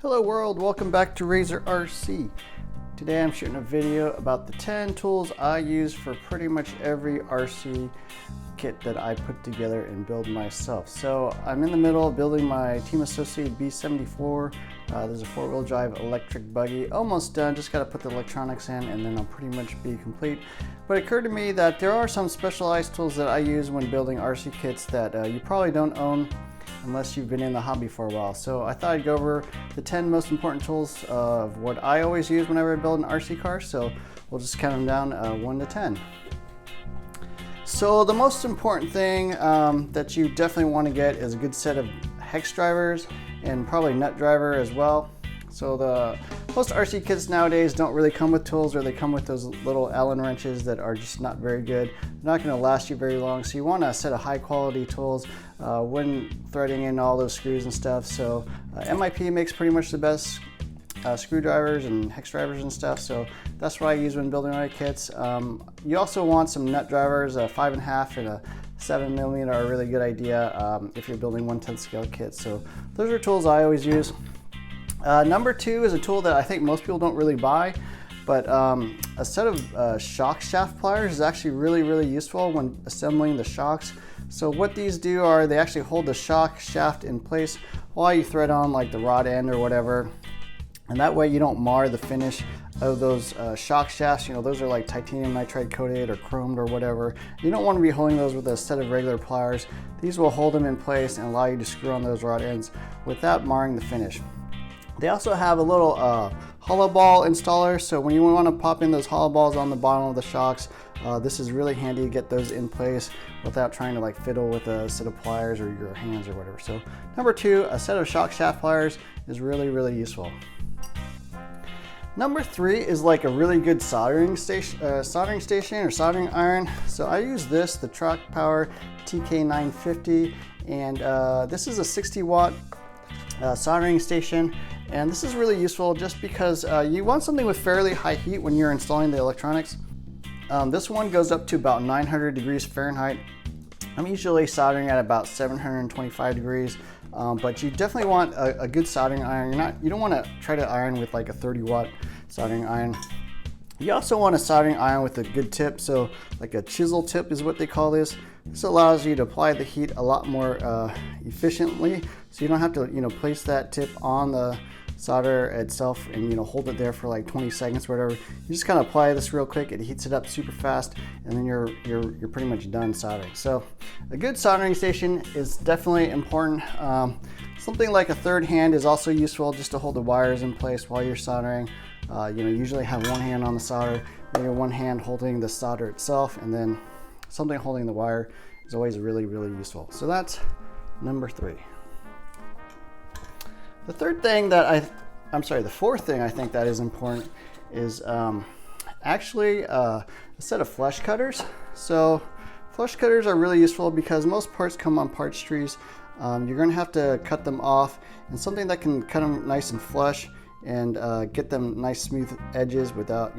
Hello world, welcome back to Razor RC. Today I'm shooting a video about the 10 tools I use for pretty much every RC kit that I put together and build myself. So I'm in the middle of building my Team Associated B74. There's a 4-wheel drive electric buggy. Almost done, just got to put the electronics in and then I'll pretty much be complete. But it occurred to me that there are some specialized tools that I use when building RC kits that you probably don't own unless you've been in the hobby for a while. So I thought I'd go over the 10 most important tools of what I always use whenever I build an RC car. So we'll just count them down 1 to 10. So the most important thing that you definitely want to get is a good set of hex drivers and probably nut driver as well. So most RC kits nowadays don't really come with tools, or they come with those little Allen wrenches that are just not very good. They're not going to last you very long. So you want a set of high quality tools when threading in all those screws and stuff. So MIP makes pretty much the best screwdrivers and hex drivers and stuff. So that's what I use when building my kits. You also want some nut drivers. 5.5 and a 7mm are a really good idea if you're building 1/10 scale kits. So those are tools I always use. Number 2 is a tool that I think most people don't really buy, but a set of shock shaft pliers is actually really useful when assembling the shocks. So what these do are they actually hold the shock shaft in place while you thread on like the rod end or whatever, and that way you don't mar the finish of those shock shafts. You know, those are like titanium nitride coated or chromed or whatever. You don't want to be holding those with a set of regular pliers. These will hold them in place and allow you to screw on those rod ends without marring the finish. They also have a little hollow ball installer, so when you want to pop in those hollow balls on the bottom of the shocks, this is really handy to get those in place without trying to like fiddle with a set of pliers or your hands or whatever. So number 2, a set of shock shaft pliers is really useful. Number 3 is like a really good soldering station or soldering iron. So I use this, the Track Power TK950, and this is a 60-watt soldering station. And this is really useful just because you want something with fairly high heat when you're installing the electronics. This one goes up to about 900 degrees Fahrenheit. I'm usually soldering at about 725 degrees, but you definitely want a good soldering iron. You don't want to try to iron with like a 30-watt soldering iron. You also want a soldering iron with a good tip, so like a chisel tip is what they call this. This allows you to apply the heat a lot more efficiently, so you don't have to place that tip on the solder itself and hold it there for like 20 seconds or whatever. You just kind of apply this real quick, it heats it up super fast, and then you're pretty much done soldering. So a good soldering station is definitely important. Something like a third hand is also useful just to hold the wires in place while you're soldering. Usually have one hand on the solder, maybe one hand holding the solder itself, and then something holding the wire is always really useful. So that's number 3. The fourth thing I think that is important is actually a set of flush cutters. So flush cutters are really useful because most parts come on parts trees. You're going to have to cut them off, and something that can cut them nice and flush and get them nice smooth edges without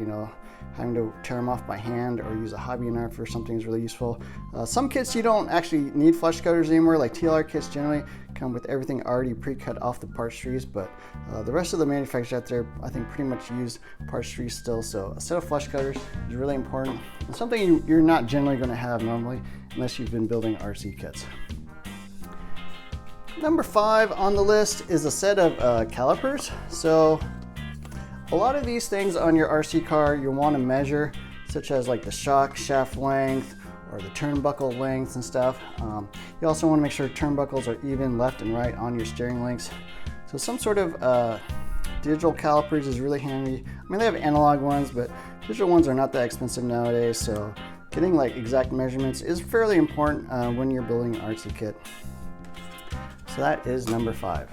having to tear them off by hand or use a hobby knife or something is really useful. Some kits you don't actually need flush cutters anymore, like TLR kits generally come with everything already pre-cut off the parts trees, but the rest of the manufacturers out there I think pretty much use parts trees still. So a set of flush cutters is really important. It's something you're not generally going to have normally unless you've been building RC kits. Number 5 on the list is a set of calipers. So a lot of these things on your RC car you want to measure, such as like the shock shaft length or the turnbuckle lengths and stuff. You also want to make sure turnbuckles are even left and right on your steering links. So some sort of digital calipers is really handy. I mean, they have analog ones, but digital ones are not that expensive nowadays. So getting like exact measurements is fairly important when you're building an RC kit. So that is number 5.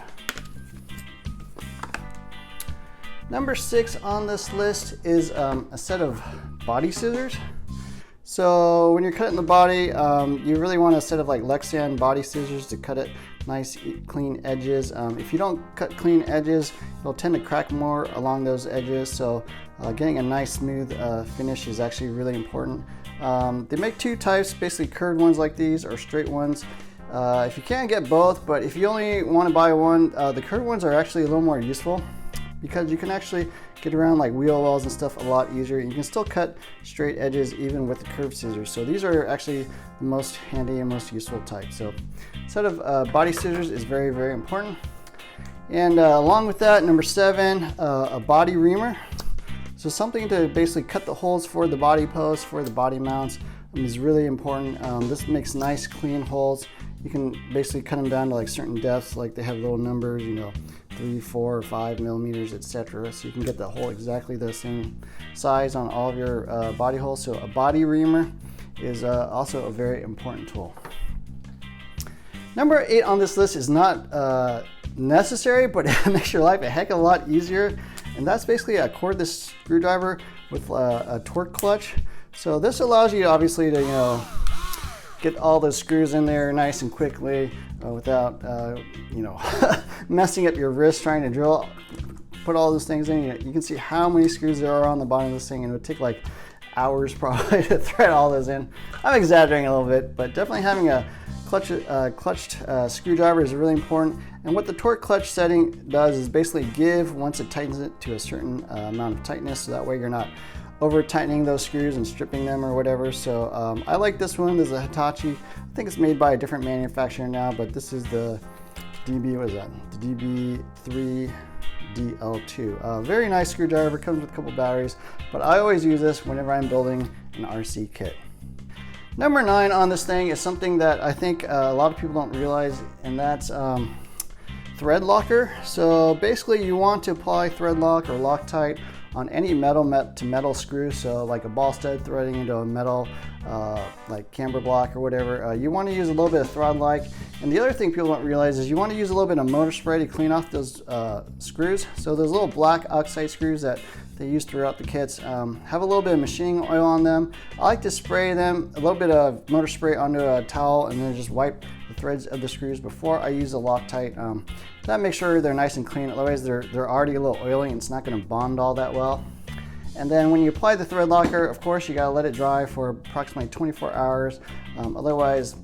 Number 6 on this list is a set of body scissors. So when you're cutting the body, you really want a set of like Lexan body scissors to cut it nice, clean edges. If you don't cut clean edges, you'll tend to crack more along those edges. So getting a nice smooth finish is actually really important. They make 2 types, basically curved ones like these or straight ones. If you can, get both, but if you only want to buy one, the curved ones are actually a little more useful because you can actually get around like wheel wells and stuff a lot easier. You can still cut straight edges even with the curved scissors. So these are actually the most handy and most useful type. So a set of body scissors is very, very important. And along with that, number 7, a body reamer. So something to basically cut the holes for the body posts, for the body mounts is really important. This makes nice clean holes. You can basically cut them down to like certain depths, like they have little numbers, you know, 3, 4, or 5 millimeters, etc. So you can get the hole exactly the same size on all of your body holes. So a body reamer is also a very important tool. Number 8 on this list is not necessary, but it makes your life a heck of a lot easier. And that's basically a cordless screwdriver with a torque clutch. So this allows you obviously to, you know, get all the screws in there nice and quickly without, you know, messing up your wrist trying to drill, put all those things in. You can see how many screws there are on the bottom of this thing, and it would take like hours probably to thread all those in. I'm exaggerating a little bit, but definitely having a clutched screwdriver is really important. And what the torque clutch setting does is basically give once it tightens it to a certain amount of tightness, so that way you're not over tightening those screws and stripping them or whatever. So I like this one. This is a Hitachi. I think it's made by a different manufacturer now, but this is the what is that? The DB3DL2. Very nice screwdriver, comes with a couple batteries, but I always use this whenever I'm building an RC kit. Number 9 on this thing is something that I think a lot of people don't realize, and that's Threadlocker. So basically you want to apply thread lock or Loctite on any metal to metal screw, so like a ball stud threading into a metal like camber block or whatever. You want to use a little bit of Threadlocker. And the other thing people don't realize is you want to use a little bit of motor spray to clean off those screws. So those little black oxide screws that they use throughout the kits have a little bit of machining oil on them. I like to spray them, a little bit of motor spray onto a towel, and then just wipe the threads of the screws before I use the Loctite. That makes sure they're nice and clean. Otherwise they're already a little oily and it's not going to bond all that well. And then when you apply the Threadlocker, of course you got to let it dry for approximately 24 hours. Otherwise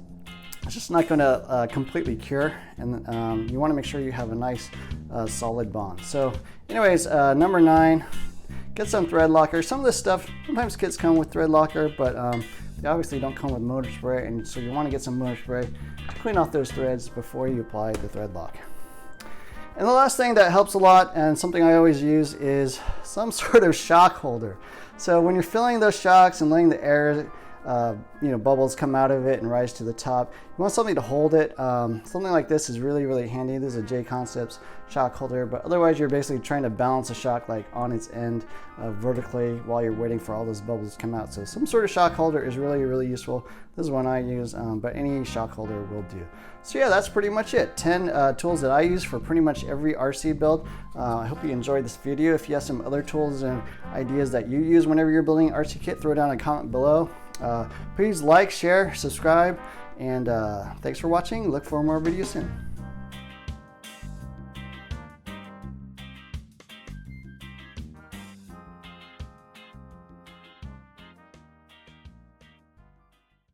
it's just not going to completely cure, and you want to make sure you have a nice solid bond. So anyways, number 9, get some Threadlocker. Some of this stuff, sometimes kits come with Threadlocker, but they obviously don't come with motor spray, and so you want to get some motor spray to clean off those threads before you apply the Threadlock. And the last thing that helps a lot, and something I always use, is some sort of shock holder. So when you're filling those shocks and letting the air bubbles come out of it and rise to the top, you want something to hold it. Something like this is really, really handy. This is a J-Concepts shock holder, but otherwise you're basically trying to balance a shock like on its end vertically while you're waiting for all those bubbles to come out. So some sort of shock holder is really, really useful. This is one I use, but any shock holder will do. So yeah, that's pretty much it. 10 tools that I use for pretty much every RC build. I hope you enjoyed this video. If you have some other tools and ideas that you use whenever you're building an RC kit, throw down a comment below. Please like, share, subscribe, and thanks for watching. Look for more videos soon.